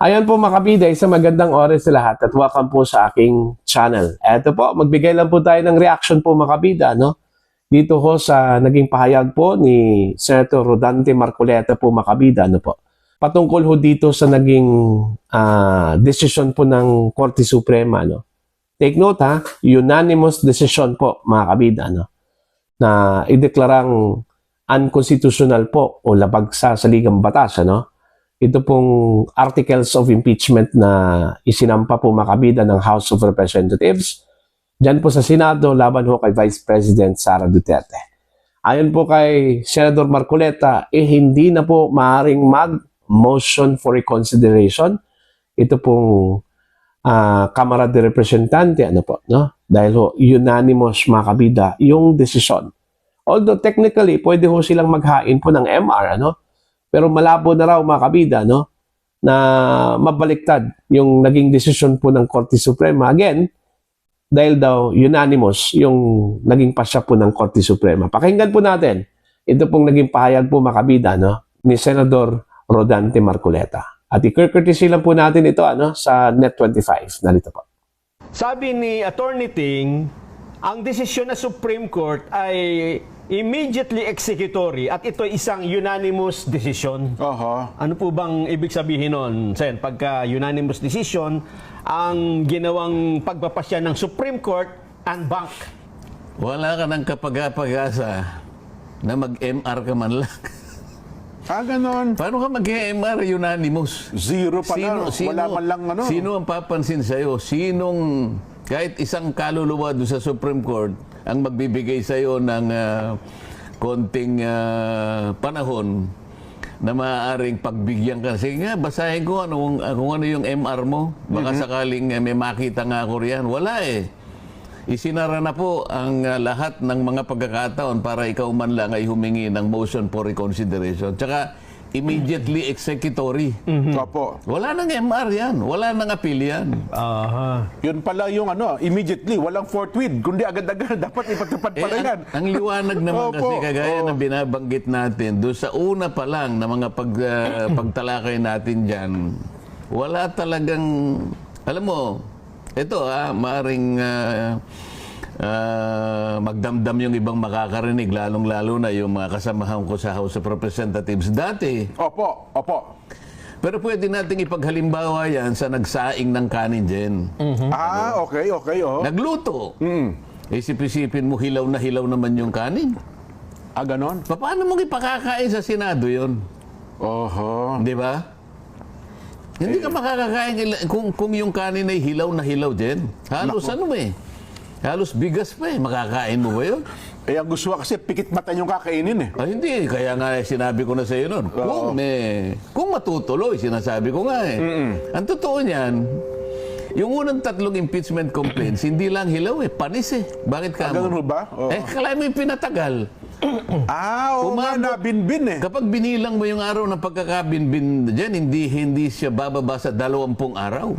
Ayan po mga kabida, isang magandang oras sa lahat at welcome po sa aking channel. Eto po, magbigay lang po tayo ng reaction po mga kabida, no? Dito ho sa naging pahayag po ni Senator Rodante Marcoleta po mga kabida, ano po? Patungkol ho dito sa naging decision po ng Korte Suprema, no? Take note ha, unanimous decision po mga kabida, no? Na ideklarang unconstitutional po o labag sa saligang batas, ano? Ito pong articles of impeachment na isinampa po mga kabida ng House of Representatives dyan po sa Senado laban ho kay Vice President Sara Duterte. Ayon po kay Senador Marcoleta, hindi na po maaaring mag-motion for reconsideration. Ito pong Kamara de Representante, ano po, no? Dahil ho, unanimous mga kabida yung desisyon. Although technically, pwede ho silang maghain po ng MR, ano? Pero malabo na raw mga kabida, no? Na mabaliktad yung naging desisyon po ng Korte Suprema. Again, dahil daw unanimous yung naging pasya po ng Korte Suprema. Pakinggan po natin. Ito pong naging pahayag po mga kabida, no? Ni Senador Rodante Marcoleta. At i-courtesy lang po natin ito sa Net25. Narito po. Sabi ni Attorney Ting, ang desisyon ng Supreme Court ay immediately executory at ito isang unanimous decision. Ano po bang ibig sabihin nun, Sen? Pagka unanimous decision, ang ginawang pagpapasya ng Supreme Court unbank. Wala ka ng kapag-pag-asa na mag-MR ka man lang. Ganon. Paano ka mag-MR unanimous? Zero pa na. Wala man lang ano. Sino ang papansin sa'yo? Sinong, kahit isang kaluluwa doon sa Supreme Court, ang magbibigay sa'yo ng konting panahon na maaaring pagbigyan ka. Sige nga, basahin ko kung ano yung MR mo. Baka sakaling may makita nga ako riyan. Wala eh. Isinara na po ang lahat ng mga pagkakataon para ikaw man lang ay humingi ng motion for reconsideration. Tsaka immediately executory. Opo. Wala nang MR yan. Wala nang appeal yan. Yun pala yung immediately, walang forthwith. Kundi agad-agad, dapat ipatupad pala yan. Ang liwanag naman Opo. kasi kagaya na binabanggit natin, doon sa una pa lang na mga pagtalakay natin dyan, wala talagang, alam mo, ito maaring magdamdam yung ibang makakarinig, lalong-lalo na yung mga kasamahan ko sa House of Representatives dati. Opo, opo. Pero pwede nating ipaghalimbawa yan sa nagsaing ng kanin dyan. Okay, okay, Nagluto. Isip-isipin mo, hilaw naman yung kanin. Ganon? Paano mo ipakakain sa Senado yun? Di ba? Hindi ka makakakain kung yung kanin ay hilaw din. Halos halos bigas pa makakain mo ba yun? Ang gusto ko kasi pikit mata yung kakainin eh. Hindi, kaya nga sinabi ko na sa iyo nun. Kung matutuloy, sinasabi ko nga eh. Ang totoo niyan, yung unang 3 impeachment complaints, hindi lang hilaw panis eh. Bakit ka mo? Ganun ba? Kala mo yung pinatagal. Oo nga, nabinbin eh. Kapag binilang mo yung araw ng pagkakabinbin dyan, hindi siya bababa sa 20 araw.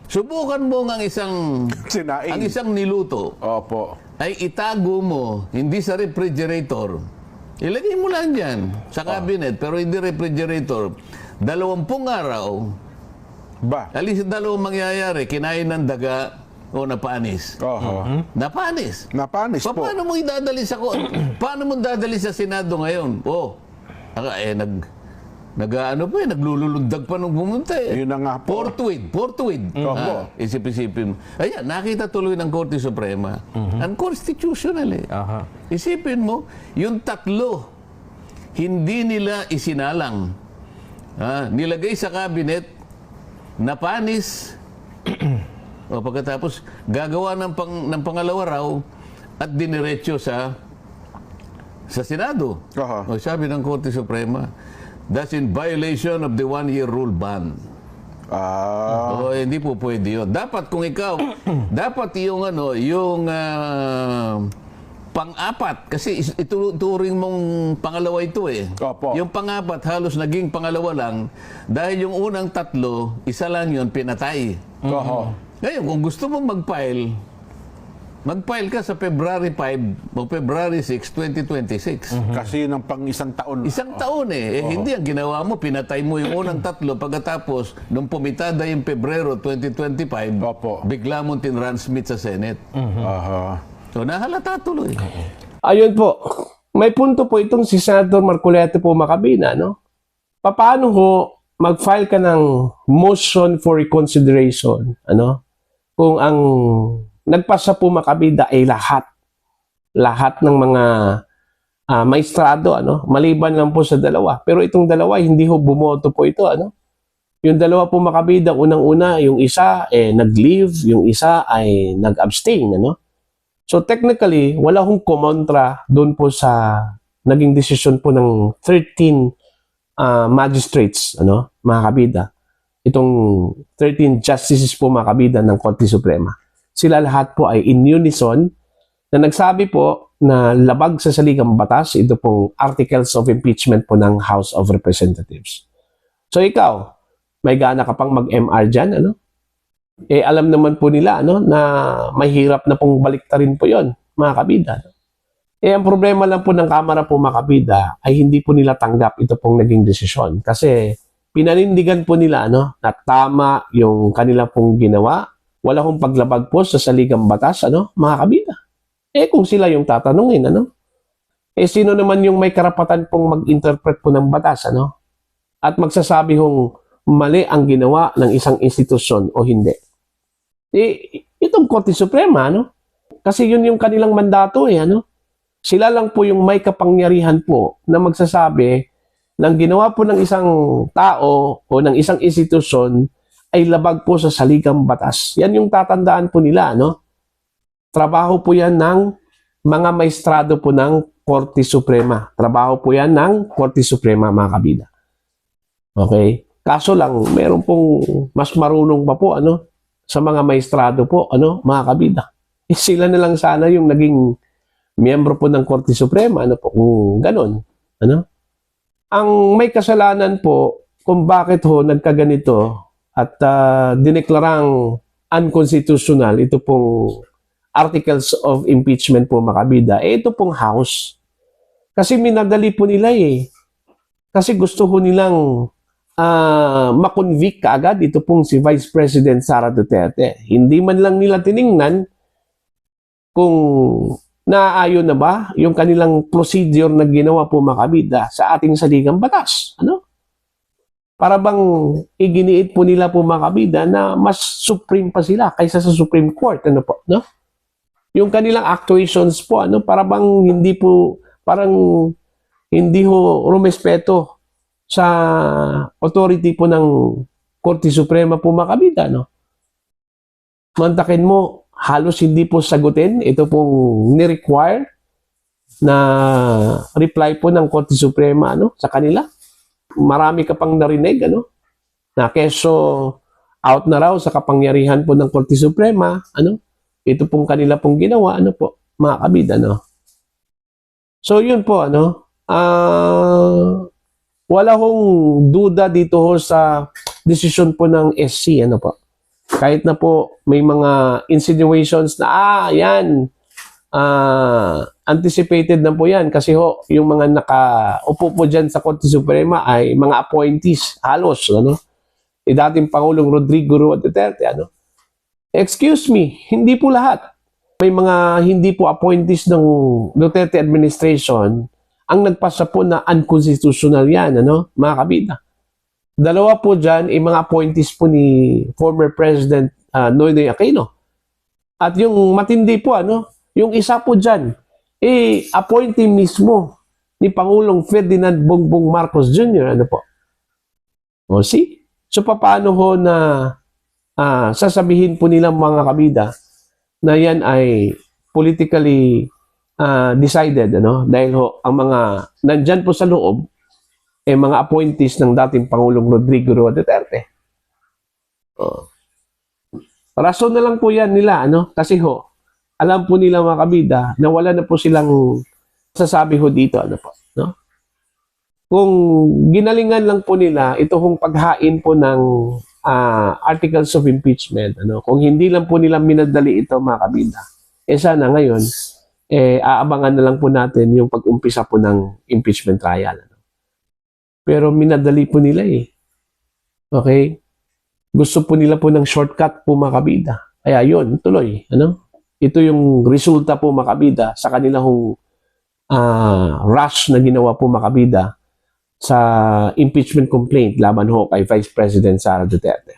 Subukan mo ang isang Sinaing. ang isang niluto Opo. ay itago mo, hindi sa refrigerator. Ilagay mo lang dyan sa cabinet, pero hindi refrigerator. 20 araw, Ba? alis dalawang mangyayari, kinain ng daga o napanis. Napanis. Napanis po. Paano mo idadali sa paano mo dadali sa Senado ngayon? Naglululundag pa nung pumunta eh. Yun na nga po. Forthwith. Isip-isipin mo. Ayan, nakita tuloy ng Korte Suprema. Unconstitutional eh. Isipin mo, yung 3, hindi nila isinalang. Nilagay sa cabinet, napanis, o pagkatapos, gagawa ng pangalawa raw at diniretso sa Senado. O sabi ng Korte Suprema, that's in violation of the 1-year rule ban. Hindi po pwede yun. Dapat kung ikaw, dapat yung pang-apat, kasi ituturing mong pangalawa ito eh. Opo. Yung pang-apat halos naging pangalawa lang dahil yung unang 3, isa lang yun pinatay. Ngayon, kung gusto mong mag-file mag-file ka sa February 5 o February 6, 2026. Kasi yun ang pang isang taon. Isang taon eh. Hindi ang ginawa mo, pinatay mo yung unang tatlo, pagkatapos, nung pumitada yung Pebrero 2025, Opo. bigla mong tinransmit sa Senate. Aha. So, nahalata tuloy. Ayun po. May punto po itong si Senator Marcoleta po Macabina, no? Paano ho mag-file ka ng motion for reconsideration, ano? Kung ang nagpasa po Macabida ay lahat ng mga maestrado, ano? Maliban lang po sa dalawa. Pero itong dalawa, hindi ho bumoto po ito, ano? Yung dalawa po Macabida, unang-una, yung isa nag-leave, yung isa ay nag-abstain, ano? So technically, wala hong kumontra doon po sa naging desisyon po ng 13 magistrates, ano, mga kabida. Itong 13 justices po mga kabida ng Korte Suprema. Sila lahat po ay in unison na nagsabi po na labag sa saligang batas ito pong articles of impeachment po ng House of Representatives. So ikaw, may gana ka pang mag-MR dyan, ano? Alam naman po nila ano, na mahirap na pong baliktarin po yon, mga kabida. Ang problema lang po ng Kamara po, mga kabida, ay hindi po nila tanggap ito pong naging desisyon. Kasi pinanindigan po nila ano, na tama yung kanila pong ginawa. Wala hong paglabag po sa saligang batas, ano, mga kabida. Kung sila yung tatanungin, ano? Sino naman yung may karapatan pong mag-interpret po ng batas, ano? At magsasabi hong mali ang ginawa ng isang institusyon o hindi. Itong Korte Suprema, ano? Kasi yun yung kanilang mandato, ano? Sila lang po yung may kapangyarihan po na magsasabi ng ginawa po ng isang tao o ng isang institusyon ay labag po sa saligang batas. Yan yung tatandaan po nila, no? Trabaho po yan ng mga maestrado po ng Korte Suprema. Trabaho po yan ng Korte Suprema, mga kabida. Okay? Kaso lang, meron pong mas marunong pa po, ano? Sa mga maestrado po, ano, mga kabida. Sila na lang sana yung naging miyembro po ng Korte Suprema, ano po, kung ganon, ano? Ang may kasalanan po kung bakit ho nagkaganito at dineklarang unconstitutional ito pong articles of impeachment po, makabida, ito pong House. Kasi minadali po nila Kasi gusto ho nilang makonvict kaagad ito pong si Vice President Sara Duterte. Hindi man lang nila tiningnan kung naaayon na ba yung kanilang procedure na ginawa po, makabida, sa ating saligang batas. Ano? Para bang iginiit po nila po, makabida, na mas supreme pa sila kaysa sa Supreme Court. Ano po? No? Yung kanilang actuations po, ano? Para bang parang hindi ho rumespeto sa authority po ng Korte Suprema po, makabida, no? Mantakin mo, halos hindi po sagutin ito pong ni-require na reply po ng Korte Suprema, ano, sa kanila. Marami ka pang narinig, ano, na keso out na raw sa kapangyarihan po ng Korte Suprema, ano, ito pong kanila pong ginawa, ano po, mga kabida, no. So yun po, ano, wala hong duda dito ho sa desisyon po ng SC, ano po. Kahit na po may mga insinuations na, yan, anticipated na po yan. Kasi ho, yung mga nakaupo po dyan sa Korte Suprema ay mga appointees, halos, ano. Dating Pangulong Rodrigo Roa Duterte, ano. Excuse me, hindi po lahat. May mga hindi po appointees ng Duterte administration ang nagpasa po na unconstitutional yan, ano, mga kabida. Dalawa po dyan, mga appointees po ni former President Noynoy Aquino. At yung matindi po, ano, yung isa po dyan, appointee mismo ni Pangulong Ferdinand Bongbong Marcos Jr., ano po. O see? So, paano ho na sasabihin po nilang mga kabida na yan ay politically decided, ano? Dahil ho, ang mga nandyan po sa loob, mga appointees ng dating Pangulong Rodrigo Roa Duterte. Rason na lang po yan nila, ano? Kasi ho, alam po nila, mga kabida, na wala na po silang sasabi ho dito, ano po, no? Kung ginalingan lang po nila, ito hong paghain po ng articles of impeachment, ano? Kung hindi lang po nila minadali ito, mga kabida, sana ngayon, aabangan na lang po natin yung pag-umpisa po ng impeachment trial. Pero minadali po nila eh. Okay? Gusto po nila po ng shortcut po mga kabida. Kaya yun, tuloy. Ito yung resulta po mga kabida sa kanilang rush na ginawa po mga kabida sa impeachment complaint laban ho kay Vice President Sara Duterte.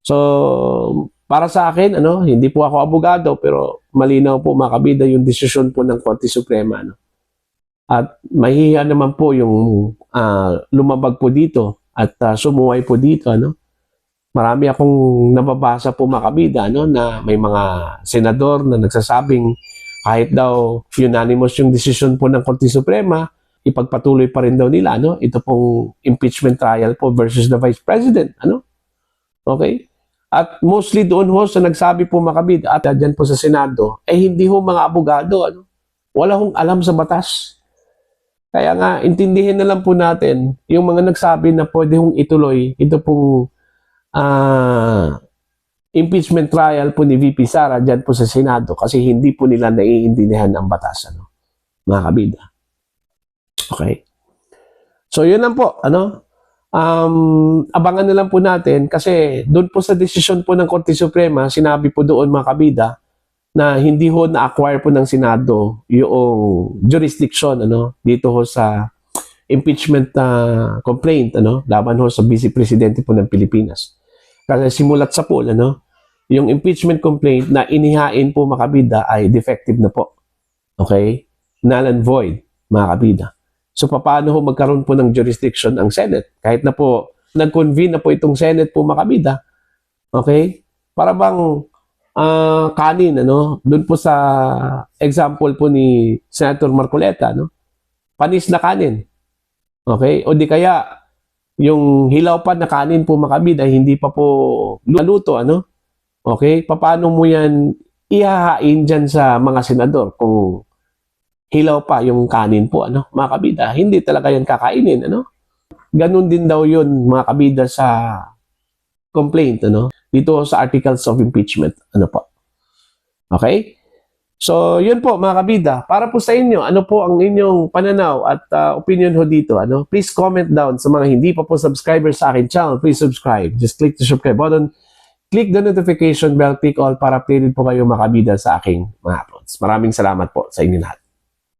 So, para sa akin, hindi po ako abogado, pero malinaw po mga kabida yung desisyon po ng Korte Suprema. At mahihiya naman po yung lumabag po dito at sumuway po dito. Marami akong nababasa po mga kabida na may mga senador na nagsasabing kahit daw unanimous yung desisyon po ng Korte Suprema, ipagpatuloy pa rin daw nila ito pong impeachment trial po versus the Vice President. Okay? At mostly doon ho sa nagsabi po mga kabida at dyan po sa Senado, hindi ho mga abogado. Wala hong alam sa batas. Kaya nga, intindihin na lang po natin yung mga nagsabi na pwede hong ituloy ito pong impeachment trial po ni VP Sara dyan po sa Senado kasi hindi po nila naiintindihan ang batas, mga kabida. Okay? So, yun lang po, abangan na lang po natin kasi doon po sa desisyon po ng Korte Suprema, sinabi po doon mga kabida na hindi ho na-acquire po ng Senado yung jurisdiction dito ho sa impeachment complaint laban ho sa Vice Presidente po ng Pilipinas. Kasi simulat sa pool, yung impeachment complaint na inihain po mga kabida ay defective na po. Okay? Null and void, mga kabida. So, paano ho magkaroon po ng jurisdiction ang Senate? Kahit na po, nag-convene na po itong Senate po mga kabida. Okay? Para bang kanin, doon po sa example po ni Senator Marcoleta, panis na kanin. Okay? O di kaya, yung hilaw pa na kanin po mga kabida, hindi pa po luto, Okay? Paano mo yan ihahain dyan sa mga senador kung hilaw pa yung kanin po, mga kabida? Hindi talaga yan kakainin, Ganun din daw yun, mga kabida, sa complaint, dito sa articles of impeachment, po. Okay? So, yun po, mga kabida. Para po sa inyo, ano po ang inyong pananaw at opinion ho dito, Please comment down sa mga hindi pa po subscribers sa akin channel. Please subscribe. Just click the subscribe button. Click the notification bell, click all para updated po kayo mga kabida sa aking mga uploads. Maraming salamat po sa inyo lahat.